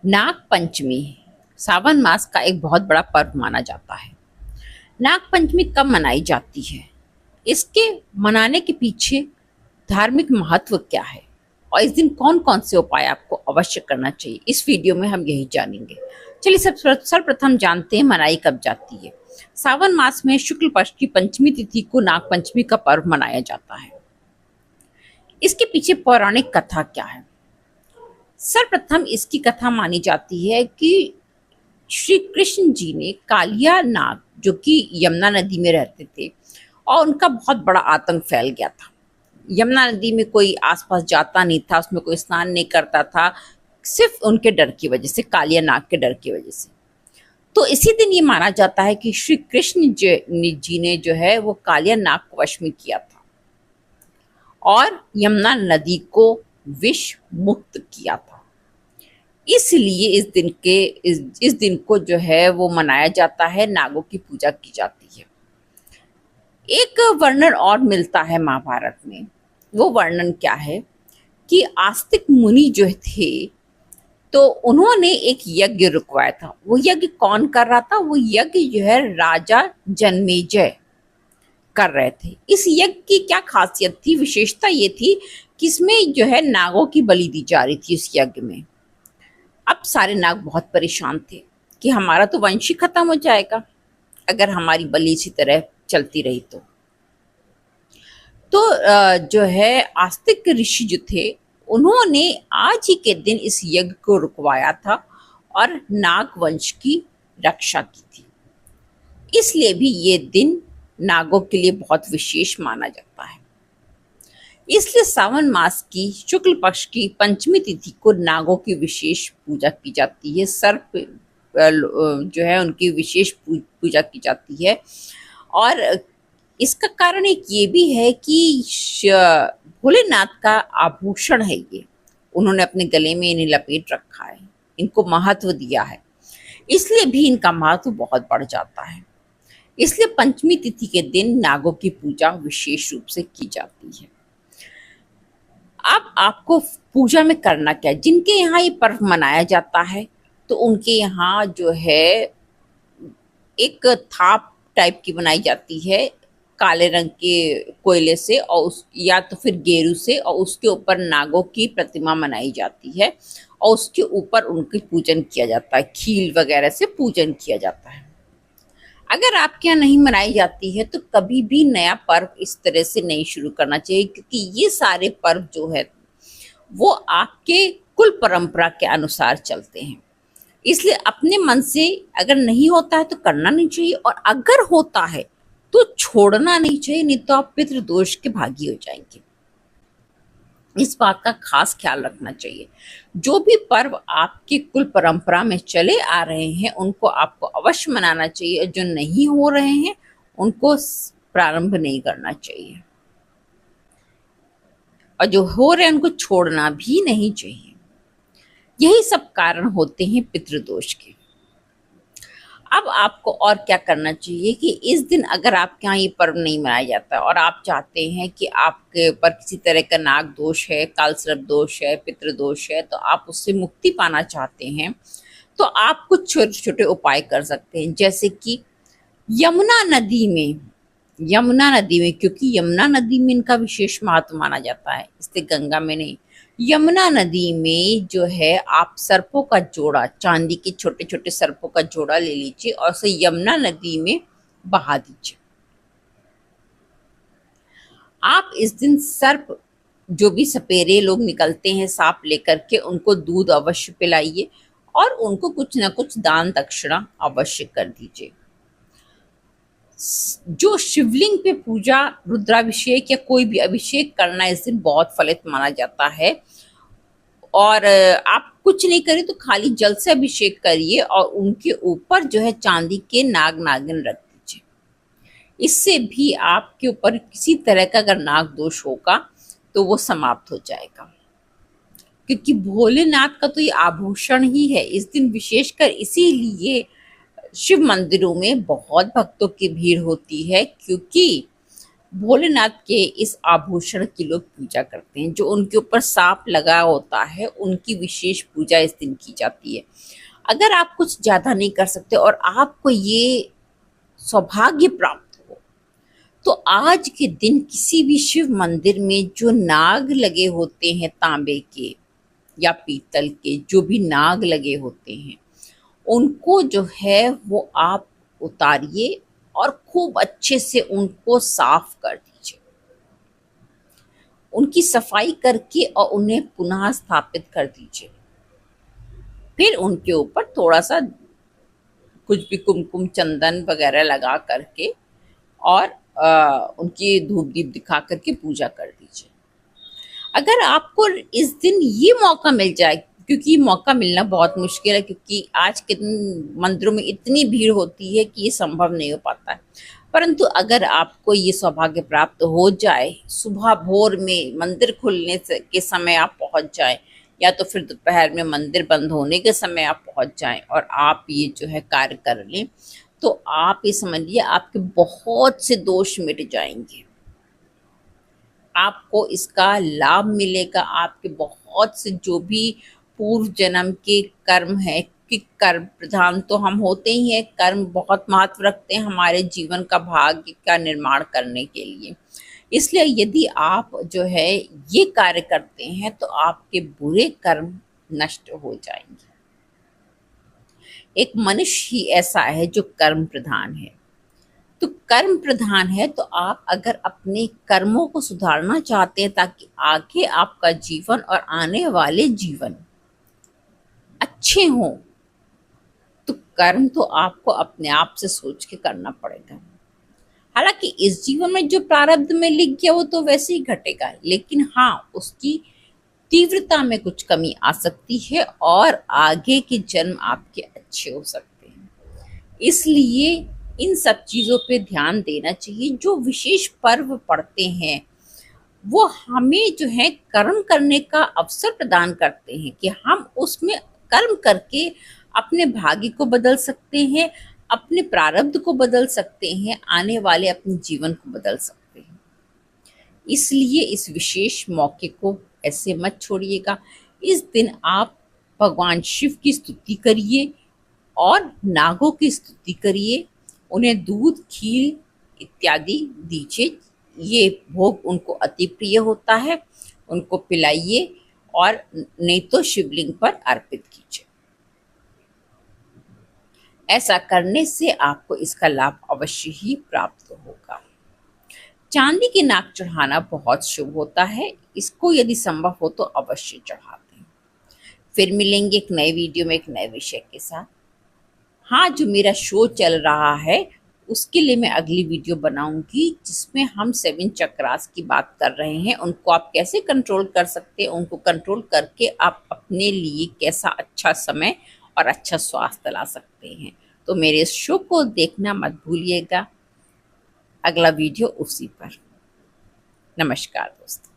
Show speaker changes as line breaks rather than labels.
नाग पंचमी सावन मास का एक बहुत बड़ा पर्व माना जाता है। नाग पंचमी कब मनाई जाती है? इसके मनाने के पीछे धार्मिक महत्व क्या है और इस दिन कौन कौन से उपाय आपको अवश्य करना चाहिए, इस वीडियो में हम यही जानेंगे। चलिए सर्वप्रथम जानते हैं मनाई कब जाती है। सावन मास में शुक्ल पक्ष की पंचमी तिथि को नाग पंचमी का पर्व मनाया जाता है। इसके पीछे पौराणिक कथा क्या है? सर्वप्रथम इसकी कथा मानी जाती है कि श्री कृष्ण जी ने कालिया नाग, जो कि यमुना नदी में रहते थे, और उनका बहुत बड़ा आतंक फैल गया था। यमुना नदी में कोई आसपास जाता नहीं था, उसमें कोई स्नान नहीं करता था, सिर्फ उनके डर की वजह से, कालिया नाग के डर की वजह से। तो इसी दिन ये माना जाता है कि श्री कृष्ण जी ने जो है वो कालिया नाग को वश में किया था और यमुना नदी को विष मुक्त किया था। इसलिए इस दिन को जो है वो मनाया जाता है, नागों की पूजा की जाती है। एक वर्णन और मिलता है महाभारत में। वो वर्णन क्या है कि आस्तिक मुनि जो थे, तो उन्होंने एक यज्ञ रुकवाया था। वो यज्ञ कौन कर रहा था? वो यज्ञ जो है राजा जन्मेजय कर रहे थे। इस यज्ञ की क्या खासियत थी, विशेषता ये थी कि इसमें जो है नागों की बलि दी जा रही थी इस यज्ञ में। अब सारे नाग बहुत परेशान थे कि हमारा तो वंश ही खत्म हो जाएगा अगर हमारी बलि इसी तरह चलती रही तो जो है आस्तिक ऋषि जो थे, उन्होंने आज ही के दिन इस यज्ञ को रुकवाया था और नाग वंश की रक्षा की थी। इसलिए भी ये दिन नागों के लिए बहुत विशेष माना जाता है। इसलिए सावन मास की शुक्ल पक्ष की पंचमी तिथि को नागों की विशेष पूजा की जाती है। सर्प जो है उनकी विशेष पूजा की जाती है। और इसका कारण एक ये भी है कि भोलेनाथ का आभूषण है ये, उन्होंने अपने गले में इन्हें लपेट रखा है, इनको महत्व दिया है, इसलिए भी इनका महत्व बहुत बढ़ जाता है। इसलिए पंचमी तिथि के दिन नागों की पूजा विशेष रूप से की जाती है। अब आपको पूजा में करना क्या है? जिनके यहाँ ये पर्व मनाया जाता है तो उनके यहाँ जो है एक थाप टाइप की बनाई जाती है काले रंग के कोयले से, और या तो फिर गेरू से, और उसके ऊपर नागों की प्रतिमा बनाई जाती है और उसके ऊपर उनकी पूजन किया जाता है, खील वगैरह से पूजन किया जाता है। अगर आपके यहाँ नहीं मनाई जाती है तो कभी भी नया पर्व इस तरह से नहीं शुरू करना चाहिए, क्योंकि ये सारे पर्व जो है वो आपके कुल परंपरा के अनुसार चलते हैं। इसलिए अपने मन से अगर नहीं होता है तो करना नहीं चाहिए, और अगर होता है तो छोड़ना नहीं चाहिए, नहीं तो आप पितृदोष के भागी हो जाएंगे। इस बात का खास ख्याल रखना चाहिए। जो भी पर्व आपकी कुल परंपरा में चले आ रहे हैं उनको आपको अवश्य मनाना चाहिए, जो नहीं हो रहे हैं उनको प्रारंभ नहीं करना चाहिए, और जो हो रहे हैं उनको छोड़ना भी नहीं चाहिए। यही सब कारण होते हैं पितृदोष के। अब आपको और क्या करना चाहिए कि इस दिन अगर आपके यहाँ ये पर्व नहीं मनाया जाता और आप चाहते हैं कि आपके ऊपर किसी तरह का नाग दोष है, कालसर्प दोष है, पितृदोष है, तो आप उससे मुक्ति पाना चाहते हैं, तो आप कुछ छोटे छोटे उपाय कर सकते हैं। जैसे कि यमुना नदी में, क्योंकि यमुना नदी में इनका विशेष महत्व माना जाता है, इसलिए गंगा में नहीं, यमुना नदी में जो है आप सर्पों का जोड़ा, चांदी के छोटे छोटे सर्पों का जोड़ा ले लीजिए और उसे यमुना नदी में बहा दीजिए। आप इस दिन सर्प, जो भी सपेरे लोग निकलते हैं सांप लेकर के, उनको दूध अवश्य पिलाइए और उनको कुछ ना कुछ दान दक्षिणा अवश्य कर दीजिए। जो शिवलिंग पे पूजा, रुद्राभिषेक या कोई भी अभिषेक करना इस दिन बहुत फलित माना जाता है। और आप कुछ नहीं करें तो खाली जल से अभिषेक करिए और उनके ऊपर जो है चांदी के नाग नागिन रख दीजिए। इससे भी आपके ऊपर किसी तरह का अगर नाग दोष होगा तो वो समाप्त हो जाएगा, क्योंकि भोलेनाथ का तो ये आभूषण ही है। इस दिन विशेषकर इसीलिए शिव मंदिरों में बहुत भक्तों की भीड़ होती है, क्योंकि भोलेनाथ के इस आभूषण की लोग पूजा करते हैं। जो उनके ऊपर सांप लगा होता है, उनकी विशेष पूजा इस दिन की जाती है। अगर आप कुछ ज़्यादा नहीं कर सकते और आपको ये सौभाग्य प्राप्त हो, तो आज के दिन किसी भी शिव मंदिर में जो नाग लगे होते हैं, तांबे के या पीतल के जो भी नाग लगे होते हैं, उनको जो है वो आप उतारिए और खूब अच्छे से उनको साफ कर दीजिए। उनकी सफाई करके और उन्हें पुनः स्थापित कर दीजिए। फिर उनके ऊपर थोड़ा सा कुछ भी कुमकुम चंदन वगैरह लगा करके और उनकी धूप दीप दिखा करके पूजा कर दीजिए। अगर आपको इस दिन ये मौका मिल जाए, क्योंकि मौका मिलना बहुत मुश्किल है, क्योंकि आज के दिन मंदिरों में इतनी भीड़ होती है कि ये संभव नहीं हो पाता है, परंतु अगर आपको ये सौभाग्य प्राप्त हो जाए, सुबह भोर में मंदिर खुलने के समय आप पहुंच जाएं, या तो फिर दोपहर में मंदिर बंद होने के समय आप पहुंच जाएं और आप ये जो है कार्य कर लें, तो आप ये समझिए आपके बहुत से दोष मिट जाएंगे। आपको इसका लाभ मिलेगा। आपके बहुत से जो भी पूर्व जन्म के कर्म है, कि कर्म प्रधान तो हम होते ही हैं, कर्म बहुत महत्व रखते हैं हमारे जीवन का भाग्य का निर्माण करने के लिए। इसलिए यदि आप जो है ये कार्य करते हैं तो आपके बुरे कर्म नष्ट हो जाएंगे। एक मनुष्य ही ऐसा है जो कर्म प्रधान है। तो कर्म प्रधान है, तो आप अगर अपने कर्मों को सुधारना चाहते हैं ताकि आगे आपका जीवन और आने वाले जीवन अच्छे हों, तो कर्म तो आपको अपने आप से सोच के करना पड़ेगा। हालांकि इस जीवन में जो प्रारब्ध में लिख गया वो तो वैसे ही घटेगा, लेकिन हाँ, उसकी तीव्रता में कुछ कमी आ सकती है और आगे के जन्म आपके अच्छे हो सकते हैं। इसलिए इन सब चीज़ों पे ध्यान देना चाहिए। जो विशेष पर्व पड़ते हैं वो हमें जो है कर्म करने का अवसर प्रदान करते हैं कि हम उसमें कर्म करके अपने भाग्य को बदल सकते हैं, अपने प्रारब्ध को बदल सकते हैं, आने वाले अपने जीवन को बदल सकते हैं। इसलिए इस विशेष मौके को ऐसे मत छोड़िएगा। इस दिन आप भगवान शिव की स्तुति करिए और नागों की स्तुति करिए, उन्हें दूध खीर इत्यादि दीजिए। ये भोग उनको अति प्रिय होता है, उनको पिलाइए और नहीं तो शिवलिंग पर अर्पित कीजिए। ऐसा करने से आपको इसका लाभ अवश्य ही प्राप्त होगा। चांदी की नाक चढ़ाना बहुत शुभ होता है। इसको यदि संभव हो तो अवश्य चढ़ाते हैं। फिर मिलेंगे एक नए वीडियो में एक नए विषय के साथ। हाँ, जो मेरा शो चल रहा है उसके लिए मैं अगली वीडियो बनाऊंगी जिसमें हम 7 चक्रास की बात कर रहे हैं। उनको आप कैसे कंट्रोल कर सकते हैं, उनको कंट्रोल करके आप अपने लिए कैसा अच्छा समय और अच्छा स्वास्थ्य ला सकते हैं। तो मेरे इस शो को देखना मत भूलिएगा। अगला वीडियो उसी पर। नमस्कार दोस्तों।